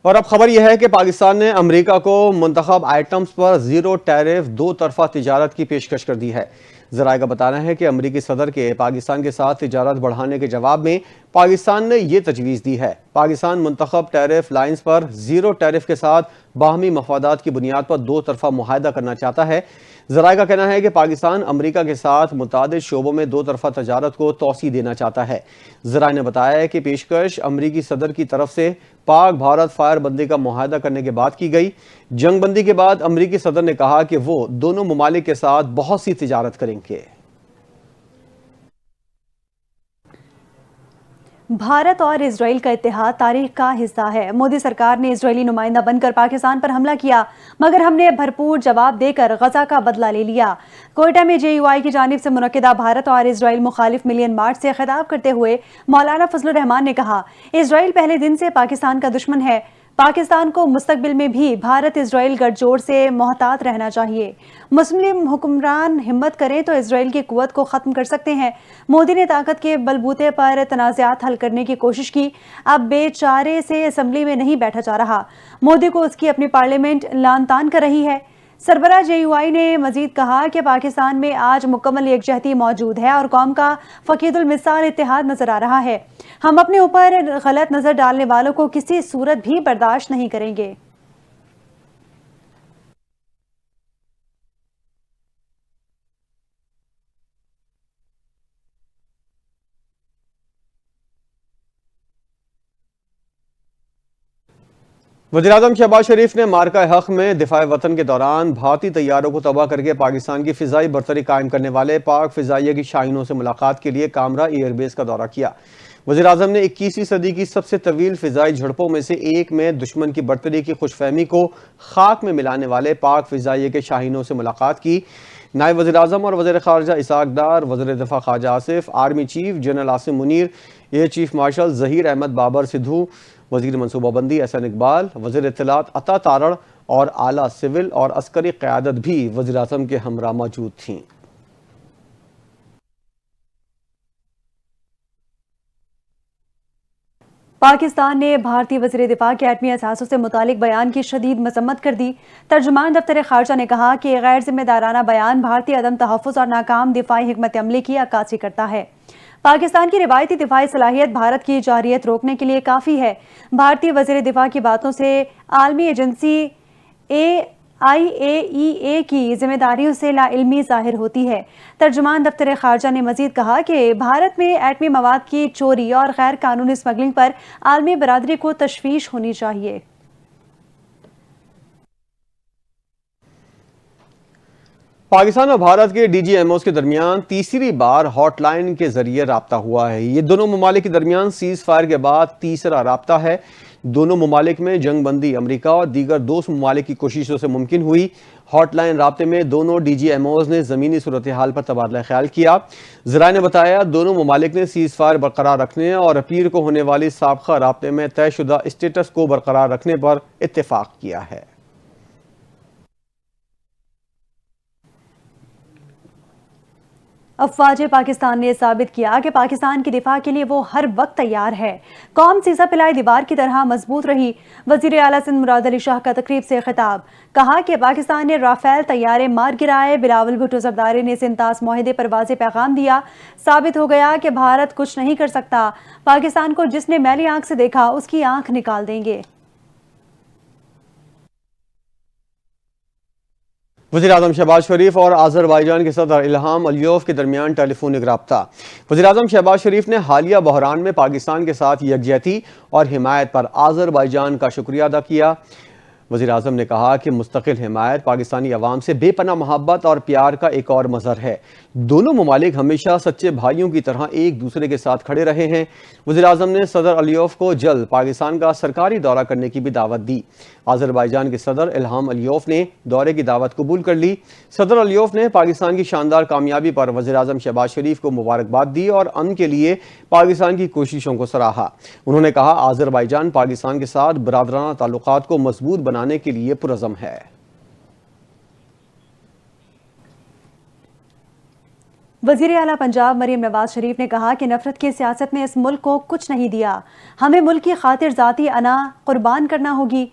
اور اب خبر یہ ہے کہ پاکستان نے امریکہ کو منتخب آئٹمز پر زیرو ٹیرف دو طرفہ تجارت کی پیشکش کر دی ہے۔ ذرائع کا بتانا ہے کہ امریکی صدر کے پاکستان کے ساتھ تجارت بڑھانے کے جواب میں پاکستان نے یہ تجویز دی ہے۔ پاکستان منتخب ٹیرف لائنز پر زیرو ٹیرف کے ساتھ باہمی مفادات کی بنیاد پر دو طرفہ معاہدہ کرنا چاہتا ہے۔ ذرائع کا کہنا ہے کہ پاکستان امریکہ کے ساتھ متعدد شعبوں میں دو طرفہ تجارت کو توسیع دینا چاہتا ہے۔ ذرائع نے بتایا ہے کہ پیشکش امریکی صدر کی طرف سے پاک بھارت فائر بندی کا معاہدہ کرنے کے بعد کی گئی۔ جنگ بندی کے بعد امریکی صدر نے کہا کہ وہ دونوں ممالک کے ساتھ بہت سی تجارت کریں گے۔ بھارت اور اسرائیل کا اتحاد تاریخ کا حصہ ہے۔ مودی سرکار نے اسرائیلی نمائندہ بن کر پاکستان پر حملہ کیا، مگر ہم نے بھرپور جواب دے کر غزہ کا بدلہ لے لیا۔ کوئٹہ میں JUI کی جانب سے منعقدہ بھارت اور اسرائیل مخالف ملین مارچ سے خطاب کرتے ہوئے مولانا فضل الرحمان نے کہا، اسرائیل پہلے دن سے پاکستان کا دشمن ہے۔ پاکستان کو مستقبل میں بھی بھارت اسرائیل گٹھ جوڑ سے محتاط رہنا چاہیے۔ مسلم حکمران ہمت کریں تو اسرائیل کی قوت کو ختم کر سکتے ہیں۔ مودی نے طاقت کے بلبوتے پر تنازعات حل کرنے کی کوشش کی، اب بے چارے سے اسمبلی میں نہیں بیٹھا جا رہا۔ مودی کو اس کی اپنی پارلیمنٹ لان تان کر رہی ہے۔ سربراہ JUI نے مزید کہا کہ پاکستان میں آج مکمل یکجہتی موجود ہے اور قوم کا فقید المثال اتحاد نظر آ رہا ہے۔ ہم اپنے اوپر غلط نظر ڈالنے والوں کو کسی صورت بھی برداشت نہیں کریں گے۔ وزیراعظم شہباز شریف نے مارکہ حق میں دفاع وطن کے دوران بھارتی طیاروں کو تباہ کر کے پاکستان کی فضائی برتری قائم کرنے والے پاک فضائیہ کی شاہینوں سے ملاقات کے لیے کامرا ایئر بیس کا دورہ کیا۔ وزیراعظم نے 21ویں صدی کی سب سے طویل فضائی جھڑپوں میں سے ایک میں دشمن کی برتری کی خوش فہمی کو خاک میں ملانے والے پاک فضائیہ کے شاہینوں سے ملاقات کی۔ نائب وزیراعظم اور وزیر خارجہ اسحاق ڈار، وزیر دفاع Khawaja Asif, army chief general Asim Munir, air chief marshal Zaheer Ahmed Babar Sidhu, وزیر منصوبہ بندی احسن اقبال، وزیر اطلاعات عطا تارڑ اور اعلیٰ سول اور عسکری قیادت بھی وزیراعظم کے ہمراہ موجود تھیں۔ پاکستان نے بھارتی وزیر دفاع کے ایٹمی اثاثوں سے متعلق بیان کی شدید مذمت کر دی۔ ترجمان دفتر خارجہ نے کہا کہ غیر ذمہ دارانہ بیان بھارتی عدم تحفظ اور ناکام دفاعی حکمت عملی کی عکاسی کرتا ہے۔ پاکستان کی روایتی دفاعی صلاحیت بھارت کی جارحیت روکنے کے لیے کافی ہے۔ بھارتی وزیر دفاع کی باتوں سے عالمی ایجنسی IAEA کی ذمہ داریوں سے لا علمی ظاہر ہوتی ہے۔ ترجمان دفتر خارجہ نے مزید کہا کہ بھارت میں ایٹمی مواد کی چوری اور غیر قانونی اسمگلنگ پر عالمی برادری کو تشویش ہونی چاہیے۔ پاکستان اور بھارت کے DGMOs کے درمیان تیسری بار ہاٹ لائن کے ذریعے رابطہ ہوا ہے۔ یہ دونوں ممالک کے درمیان سیز فائر کے بعد تیسرا رابطہ ہے۔ دونوں ممالک میں جنگ بندی امریکہ اور دیگر دوست ممالک کی کوششوں سے ممکن ہوئی۔ ہاٹ لائن رابطے میں دونوں DGMOs نے زمینی صورتحال پر تبادلہ خیال کیا۔ ذرائع نے بتایا دونوں ممالک نے سیز فائر برقرار رکھنے اور پیر کو ہونے والی سابقہ رابطے میں طے شدہ اسٹیٹس کو برقرار رکھنے پر اتفاق کیا ہے۔ افواج پاکستان نے ثابت کیا کہ پاکستان کی دفاع کے لیے وہ ہر وقت تیار ہے۔ قوم سیسا پلائی دیوار کی طرح مضبوط رہی۔ وزیر اعلیٰ سندھ مراد علی شاہ کا تقریب سے خطاب، کہا کہ پاکستان نے رافیل طیارے مار گرائے۔ بلاول بھٹو زرداری نے سنتاس معاہدے پر واضح پیغام دیا۔ ثابت ہو گیا کہ بھارت کچھ نہیں کر سکتا۔ پاکستان کو جس نے میلی آنکھ سے دیکھا اس کی آنکھ نکال دیں گے۔ وزیراعظم شہباز شریف اور آذربائیجان کے صدر الہام علیوف کے درمیان ٹیلی فونک رابطہ۔ وزیراعظم شہباز شریف نے حالیہ بحران میں پاکستان کے ساتھ یکجہتی اور حمایت پر آذربائیجان کا شکریہ ادا کیا۔ وزیراعظم نے کہا کہ مستقل حمایت پاکستانی عوام سے بے پناہ محبت اور پیار کا ایک اور مظہر ہے۔ دونوں ممالک ہمیشہ سچے بھائیوں کی طرح ایک دوسرے کے ساتھ کھڑے رہے ہیں۔ وزیراعظم نے صدر علیوف کو جلد پاکستان کا سرکاری دورہ کرنے کی بھی دعوت دی۔ آذربائیجان کے صدر الہام علیوف نے دورے کی دعوت قبول کر لی۔ صدر علیوف نے پاکستان کی شاندار کامیابی پر وزیراعظم شہباز شریف کو مبارکباد دی اور امن کے لیے پاکستان کی کوششوں کو سراہا۔ انہوں نے کہا آذربائیجان پاکستان کے ساتھ برادرانہ تعلقات کو مضبوط بنانے کے لیے پرعزم ہے۔ وزیر اعلیٰ پنجاب مریم نواز شریف نے کہا کہ نفرت کی سیاست نے اس ملک کو کچھ نہیں دیا، ہمیں ملک کی خاطر ذاتی انا قربان کرنا ہوگی۔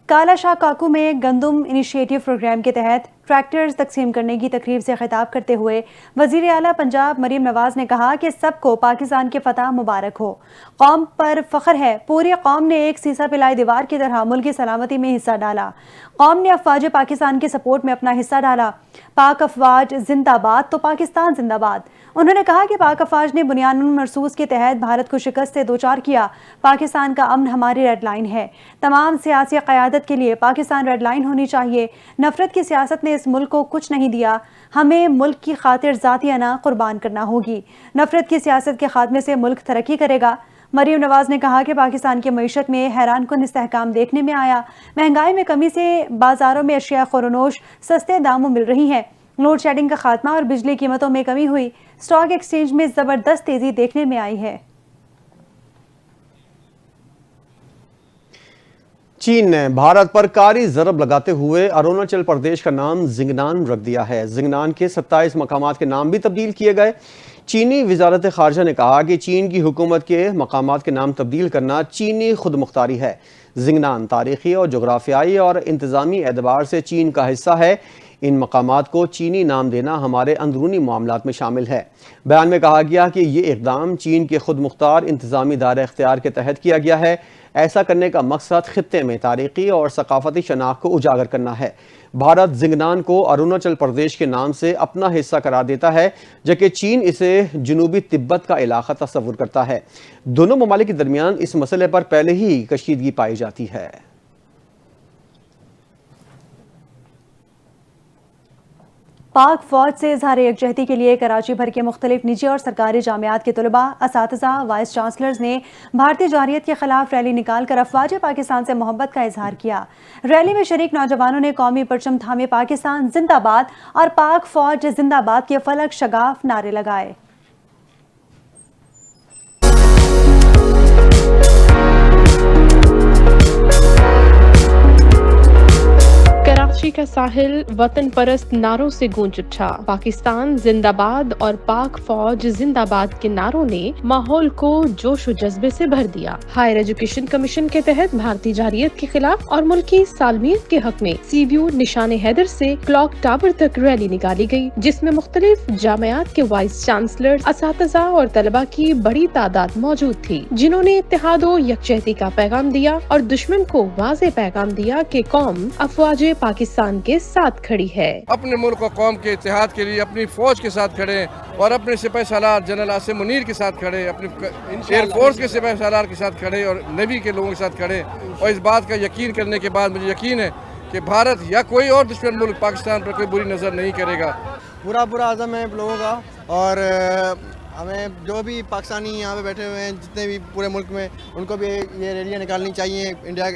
کالا شاہ کاکو میں گندم انیشیٹو پروگرام کے تحت ٹریکٹرز تقسیم کرنے کی تقریب سے خطاب کرتے ہوئے وزیر اعلیٰ پنجاب مریم نواز نے کہا کہ سب کو پاکستان کے فتح مبارک ہو، قوم پر فخر ہے، پوری قوم نے ایک سیسا پلائی دیوار کی طرح ملک کی سلامتی میں حصہ ڈالا، قوم نے افواج پاکستان کے سپورٹ میں اپنا حصہ ڈالا، پاک افواج زندہ باد تو پاکستان زندہ باد۔ انہوں نے کہا کہ پاک افواج نے بنیان مرصوص کے تحت بھارت کو شکست سے دوچار کیا، پاکستان کا امن ہماری ریڈ لائن ہے، تمام سیاسی قیادت کے لیے پاکستان ریڈ لائن ہونی چاہیے، نفرت کی سیاست نے اس ملک کو کچھ نہیں دیا، ہمیں ملک کی خاطر ذاتی انا قربان کرنا ہوگی، نفرت کی سیاست کے خاتمے سے ملک ترقی کرے گا۔ مریم نواز نے کہا کہ پاکستان کی معیشت میں حیران کن استحکام دیکھنے میں آیا، مہنگائی میں کمی سے بازاروں میں اشیاء خورونوش سستے داموں مل رہی ہیں، لوڈ شیڈنگ کا خاتمہ اور بجلی قیمتوں میں کمی ہوئی، اسٹاک ایکسچینج میں زبردست تیزی دیکھنے میں آئی ہے۔ چین نے بھارت پر کاری ضرب لگاتے ہوئے اروناچل پردیش کا نام زنگنان رکھ دیا ہے۔ زنگنان کے 27 مقامات کے نام بھی تبدیل کیے گئے۔ چینی وزارت خارجہ نے کہا کہ چین کی حکومت کے مقامات کے نام تبدیل کرنا چینی خود مختاری ہے۔ زنگنان تاریخی اور جغرافیائی اور انتظامی اعتبار سے چین کا حصہ ہے، ان مقامات کو چینی نام دینا ہمارے اندرونی معاملات میں شامل ہے۔ بیان میں کہا گیا کہ یہ اقدام چین کے خود مختار انتظامی دائرہ اختیار کے تحت کیا گیا ہے۔ ایسا کرنے کا مقصد خطے میں تاریخی اور ثقافتی شناخت کو اجاگر کرنا ہے۔ بھارت زنگنان کو اروناچل پردیش کے نام سے اپنا حصہ قرار دیتا ہے، جبکہ چین اسے جنوبی تبت کا علاقہ تصور کرتا ہے۔ دونوں ممالک کے درمیان اس مسئلے پر پہلے ہی کشیدگی پائی جاتی ہے۔ پاک فوج سے اظہار یکجہتی کے لیے کراچی بھر کے مختلف نجی اور سرکاری جامعات کے طلباء، اساتذہ، وائس چانسلرز نے بھارتی جوہریت کے خلاف ریلی نکال کر افواج پاکستان سے محبت کا اظہار کیا۔ ریلی میں شریک نوجوانوں نے قومی پرچم تھامے پاکستان زندہ باد اور پاک فوج زندہ باد کے فلک شگاف نعرے لگائے۔ کراچی کا ساحل وطن پرست نعروں سے گونج اٹھا۔ پاکستان زندہ باد اور پاک فوج زندہ باد کے نعروں نے ماحول کو جوش و جذبے سے بھر دیا۔ ہائر ایجوکیشن کمیشن کے تحت بھارتی جارحیت کے خلاف اور ملکی سالمیت کے حق میں سی ویو نشان حیدر سے کلاک ٹاور تک ریلی نکالی گئی، جس میں مختلف جامعات کے وائس چانسلر، اساتذہ اور طلباء کی بڑی تعداد موجود تھی، جنہوں نے اتحاد و یکجہتی کا پیغام دیا اور دشمن کو واضح پیغام دیا کہ قوم افواج پاکستان کے ساتھ کھڑی ہے۔ اپنے ملک و قوم کے اتحاد کے لیے اپنی فوج کے ساتھ کھڑے اور اپنے سپاہی سالار جنرل عاصم منیر کے ساتھ کھڑے، اپنے ایئر فورس کے سپاہی سالار کے ساتھ کھڑے اور نیوی کے لوگوں کے ساتھ کھڑے، اور اس بات کا یقین کرنے کے بعد مجھے یقین ہے کہ بھارت یا کوئی اور دشمن ملک پاکستان پر کوئی بری نظر نہیں کرے گا۔ پورا عزم ہے لوگوں کا، اور ہمیں جو بھی پاکستانی یہاں پہ بیٹھے ہوئے ہیں جتنے بھی پورے ملک میں، ان کو بھی یہ ریلیاں نکالنی چاہیے انڈیا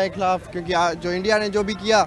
کے خلاف، کیونکہ جو انڈیا نے جو بھی کیا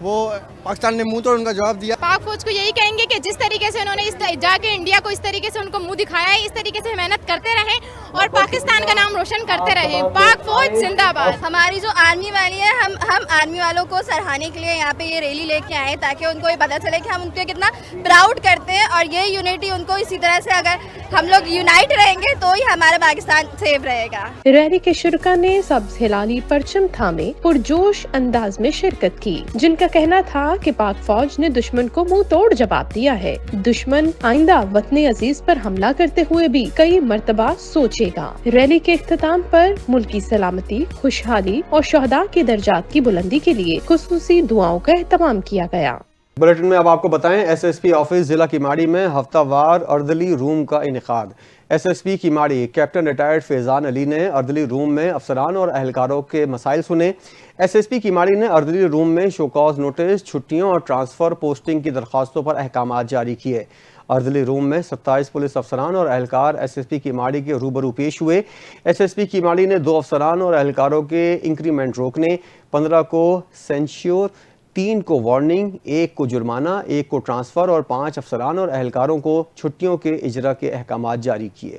وہ پاکستان نے منہ توڑ ان کا جواب دیا۔ پاک فوج کو یہی کہیں گے کہ جس طریقے سے انہوں نے جا کے انڈیا کو اس طریقے سے ان کو منہ دکھایا ہے، اس طریقے سے محنت کرتے رہیں اور پاکستان کا نام روشن کرتے رہیں۔ پاک فوج زندہ باد۔ ہماری جو آرمی والی ہے، ہم آرمی والوں کو سراہنے کے لیے یہاں پہ یہ ریلی لے کے آئے تاکہ ان کو یہ پتہ چلے کہ ہم ان کو کتنا پراؤڈ کرتے ہیں، اور یہ یونٹی ان کو اسی طرح سے اگر ہم لوگ یونائٹ رہیں گے تو ہی ہمارا پاکستان سیف رہے گا۔ ریلی کے شرکا نے سبز ہلالی پرچم تھامے پرجوش انداز میں شرکت کی، جن کا کہنا تھا کہ پاک فوج نے دشمن کو منہ توڑ جواب دیا ہے۔ دشمن آئندہ وطن عزیز پر حملہ کرتے ہوئے بھی کئی مرتبہ سوچے گا۔ ریلی کے اختتام پر ملکی سلامتی، خوشحالی اور شہداء کے درجات کی بلندی کے لیے خصوصی دعاؤں کا اہتمام کیا گیا۔ بلیٹن میں اب آپ کو بتائیں، ایس ایس پی آفس ضلع کیماڑی میں ہفتہ وار اردلی روم کا انعقاد۔ S S P Keamari captain retired Faizan Ali نے اردلی روم میں افسران اور اہلکاروں کے مسائل سنے۔ ایس ایس پی کیماڑی نے اردلی روم میں شوکاز نوٹس، چھٹیوں اور ٹرانسفر پوسٹنگ کی درخواستوں پر احکامات جاری کیے۔ اردلی روم میں 27 پولیس افسران اور اہلکار ایس ایس پی کیماڑی کے روبرو پیش ہوئے۔ ایس ایس پی کیماڑی نے 2 افسران اور اہلکاروں کے انکریمنٹ روکنے، 15 کو سینشور، 3 کو وارننگ، 1 کو جرمانہ، 1 کو ٹرانسفر اور 5 افسران اور اہلکاروں کو چھٹیوں کے اجرا کے احکامات جاری کیے۔